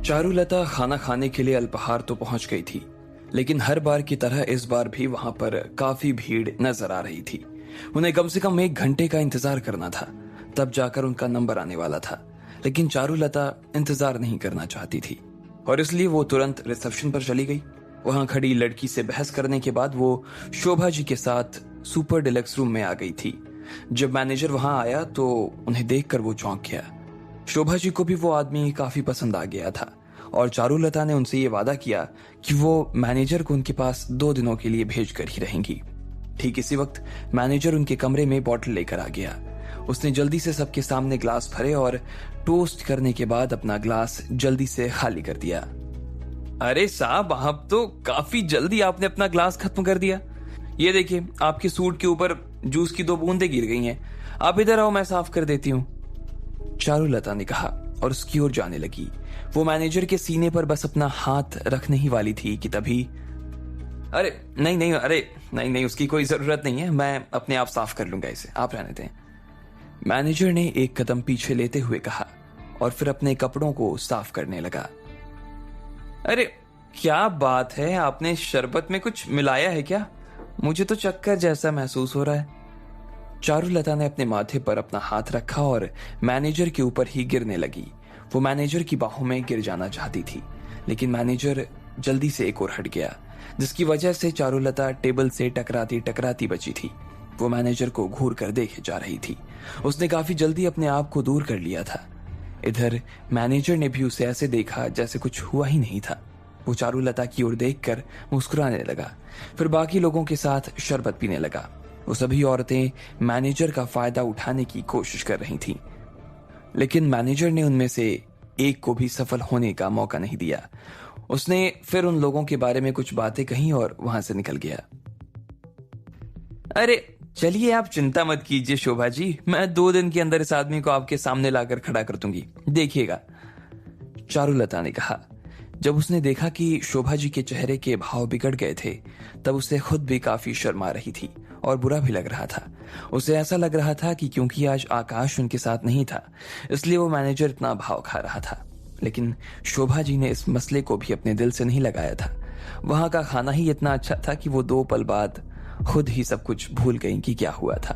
चारुलता खाना खाने के लिए अल्पाहार तो पहुंच गई थी, लेकिन हर बार की तरह इस बार भी वहां पर काफी भीड़ नजर आ रही थी। उन्हें कम से कम 1 घंटे का इंतजार करना था, तब जाकर उनका नंबर आने वाला था। लेकिन चारुलता इंतजार नहीं करना चाहती थी और इसलिए वो तुरंत रिसेप्शन पर चली गई। वहां खड़ी लड़की से बहस करने के बाद वो शोभा जी के साथ सुपर डिलक्स रूम में आ गई थी। जब मैनेजर वहां आया तो उन्हें देखकर वो चौंक गया। शोभा जी को भी वो आदमी काफी पसंद आ गया था और चारुलता ने उनसे ये वादा किया कि वो मैनेजर को उनके पास 2 दिनों के लिए भेज कर ही रहेंगी। ठीक इसी वक्त मैनेजर उनके कमरे में बॉटल लेकर आ गया। उसने जल्दी से सबके सामने ग्लास भरे और टोस्ट करने के बाद अपना ग्लास जल्दी से खाली कर दिया। अरे साहब, आप तो काफी जल्दी आपने अपना ग्लास खत्म कर दिया। ये देखिए, आपके सूट के ऊपर जूस की 2 बूंदें गिर गई हैं। आप इधर आओ, मैं साफ कर देती हूँ, चारुलता ने कहा और उसकी ओर जाने लगी। वो मैनेजर के सीने पर बस अपना हाथ रखने ही वाली थी कि तभी अरे नहीं, उसकी कोई जरूरत नहीं है, मैं अपने आप साफ कर लूंगा इसे, आप रहने दें। मैनेजर ने एक कदम पीछे लेते हुए कहा और फिर अपने कपड़ों को साफ करने लगा। अरे क्या बात है, आपने शरबत में कुछ मिलाया है क्या? मुझे तो चक्कर जैसा महसूस हो रहा है। चारुलता ने अपने माथे पर अपना हाथ रखा और मैनेजर के ऊपर ही गिरने लगी। वो मैनेजर की बाहों में गिर जाना चाहती थी, लेकिन मैनेजर जल्दी से एक ओर हट गया, जिसकी वजह से चारुलता टेबल से टकराती टकराती बची थी। वो मैनेजर को घूर कर देखे जा रही थी। उसने काफी जल्दी अपने आप को दूर कर लिया था। इधर मैनेजर ने भी उसे ऐसे देखा जैसे कुछ हुआ ही नहीं था। वो चारुलता की ओर देखकर मुस्कुराने लगा, फिर बाकी लोगों के साथ शरबत पीने लगा। वो सभी औरतें मैनेजर का फायदा उठाने की कोशिश कर रही थीं, लेकिन मैनेजर ने उनमें से एक को भी सफल होने का मौका नहीं दिया। उसने फिर उन लोगों के बारे में कुछ बातें कहीं और वहां से निकल गया। अरे चलिए, आप चिंता मत कीजिए शोभा जी, मैं 2 दिन के अंदर इस आदमी को आपके सामने लाकर खड़ा कर दूंगी, देखिएगा, चारुलता ने कहा। जब उसने देखा कि शोभा जी के चेहरे के भाव बिगड़ गए थे, तब उसे खुद भी काफी शर्मा रही थी और बुरा भी लग रहा था। उसे ऐसा लग रहा था कि क्योंकि आज आकाश उनके साथ नहीं था, इसलिए वो मैनेजर इतना भाव खा रहा था। लेकिन शोभा जी ने इस मसले को भी अपने दिल से नहीं लगाया था। वहां का खाना ही इतना अच्छा था कि वो 2 पल बाद खुद ही सब कुछ भूल गई कि क्या हुआ था।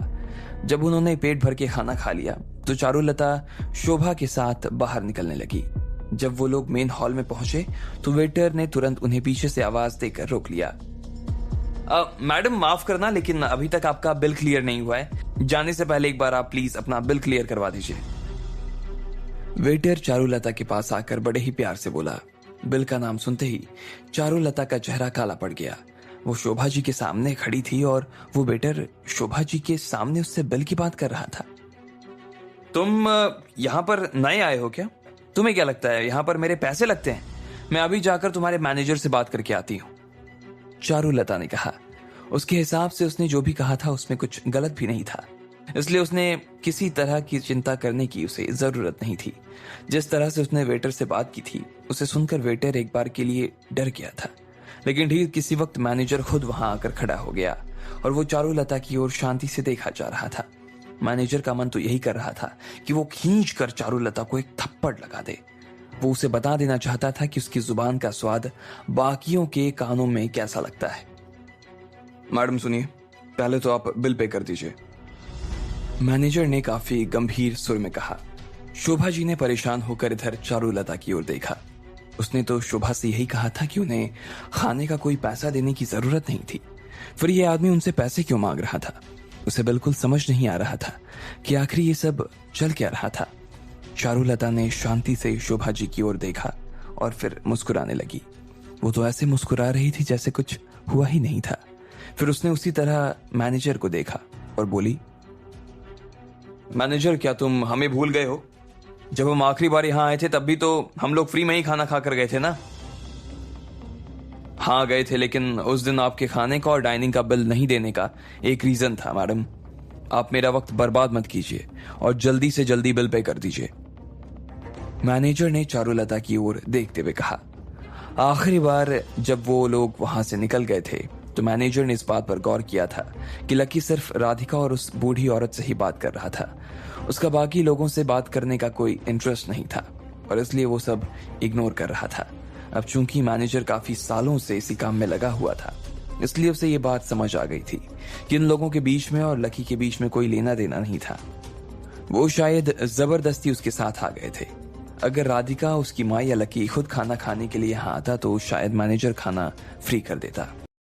जब उन्होंने पेट भर के खाना खा लिया तो चारुलता शोभा के साथ बाहर निकलने लगी। जब वो लोग मेन हॉल में पहुंचे तो वेटर ने तुरंत उन्हें पीछे से आवाज देकर रोक लिया। मैडम माफ करना, लेकिन अभी तक आपका बिल क्लियर नहीं हुआ है। जाने से पहले एक बार आप प्लीज अपना बिल क्लियर करवा दीजिए। वेटर चारुलता के पास आकर बड़े ही प्यार से बोला। बिल का नाम सुनते ही चारुलता का चेहरा काला पड़ गया। वो शोभा जी के सामने खड़ी थी और वो वेटर शोभा जी के सामने उससे बिल की बात कर रहा था। तुम यहाँ पर नए आए हो क्या? तुम्हें क्या लगता है यहाँ पर मेरे पैसे लगते हैं? मैं अभी जाकर तुम्हारे मैनेजर से बात करके आती हूँ, चारुलता ने कहा। उसके हिसाब से उसने जो भी कहा था उसमें कुछ गलत भी नहीं था, इसलिए उसने किसी तरह की चिंता करने की उसे जरूरत नहीं थी। जिस तरह से उसने वेटर से बात की थी, उसे सुनकर वेटर एक बार के लिए डर गया था। लेकिन ठीक किसी वक्त मैनेजर खुद वहां आकर खड़ा हो गया और वो चारुलता की ओर शांति से देखा जा रहा था। मैनेजर का मन तो यही कर रहा था कि वो खींच कर चारुलता को एक थप्पड़ लगा दे। वो उसे बता देना चाहता था कि उसकी जुबान का स्वाद बाकियों के कानों में कैसा लगता है। मैडम सुनिए, पहले तो आप बिल पे कर दीजिए, मैनेजर ने काफी गंभीर सुर में कहा। शोभा जी ने परेशान होकर इधर चारुलता की ओर देखा। उसने तो शोभा से यही कहा था कि उन्हें खाने का कोई पैसा देने की जरूरत नहीं थी, फिर यह आदमी उनसे पैसे क्यों मांग रहा था? उसे बिल्कुल समझ नहीं आ रहा था कि आखिर ये सब चल क्या रहा था। चारुलता ने शांति से शोभा जी की ओर देखा और फिर मुस्कुराने लगी। वो तो ऐसे मुस्कुरा रही थी जैसे कुछ हुआ ही नहीं था। फिर उसने उसी तरह मैनेजर को देखा और बोली, मैनेजर क्या तुम हमें भूल गए हो? जब हम आखिरी बार यहाँ आए थे तब भी तो हम लोग फ्री में ही खाना खाकर गए थे ना? हाँ गए थे, लेकिन उस दिन आपके खाने का और डाइनिंग का बिल नहीं देने का एक रीजन था। मैडम, आप मेरा वक्त बर्बाद मत कीजिए और जल्दी से जल्दी बिल पे कर दीजिए, मैनेजर ने चारुलता की ओर देखते हुए कहा। आखिरी बार जब वो लोग वहां से निकल गए थे तो मैनेजर ने इस बात पर गौर किया था कि लकी सिर्फ राधिका और उस बूढ़ी औरत से ही बात कर रहा था। उसका बाकी लोगों से बात करने का कोई इंटरेस्ट नहीं था। और इसलिए वो सब इग्नोर कर रहा था। अब चूंकि मैनेजर काफी सालों से इसी काम में लगा हुआ था, इसलिए उसे ये बात समझ आ गई थी कि इन लोगों के बीच में और लकी के बीच में कोई लेना देना नहीं था। वो शायद जबरदस्ती उसके साथ आ गए थे। अगर राधिका, उसकी माँ या लकी खुद खाना खाने के लिए यहाँ आता तो शायद मैनेजर खाना फ्री कर देता।